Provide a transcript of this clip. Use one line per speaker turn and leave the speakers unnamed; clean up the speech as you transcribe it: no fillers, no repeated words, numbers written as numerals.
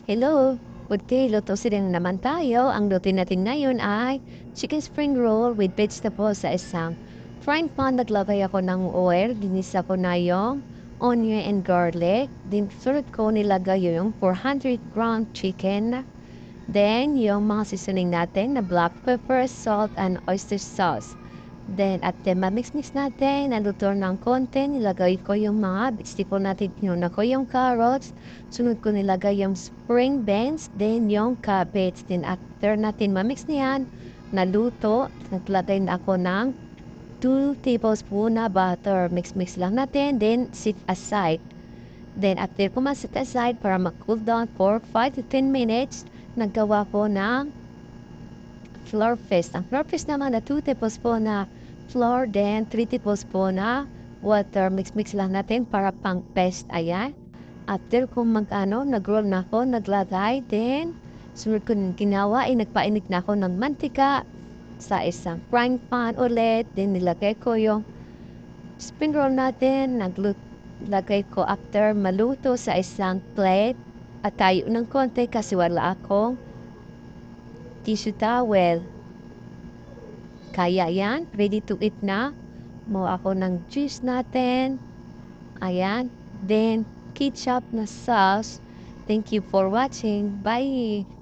Hello! Okay, luto na naman tayo. Ang luto natin ngayon ay chicken spring roll with vegetables sa isang frying pan. Naglagay ako ng oil. Ginisa ko na yung onion and garlic. Then, sunod ko nilagay yung 400-gram chicken. Then, yung mga seasoning natin na black pepper, salt, and oyster sauce. Then, at mamix-mix natin, naluto ng konti, nilagay ko yung mga vegetable natin, tinuna ko yung carrots, sunod ko nilagay yung spring beans, then yung cabbage. Then, after natin mamix niyan, naluto, naglagay na ako ng 2 tablespoon na butter. Mix-mix lang natin, then sit aside. Then, after ko ma-set aside para mag-cool down for 5 to 10 minutes, naggawa ko ng flour paste. Ang flour paste naman na 2 tablespoon na flour, then 3 tablespoon na water. Mix-mix lang natin para pang paste. Ayan. After kung nag-roll na ako, naglagay, then sunod ko ginawa, nagpainit na ako ng mantika sa isang frying pan ulit. Then nilagay ko yung spring roll natin, naglagay ko after maluto sa isang plate at tayo ng konti kasi wala akong tissue towel. Kaya yan, ready to eat na. Mawa ako ng juice natin. Ayan. Then, ketchup na sauce. Thank you for watching. Bye!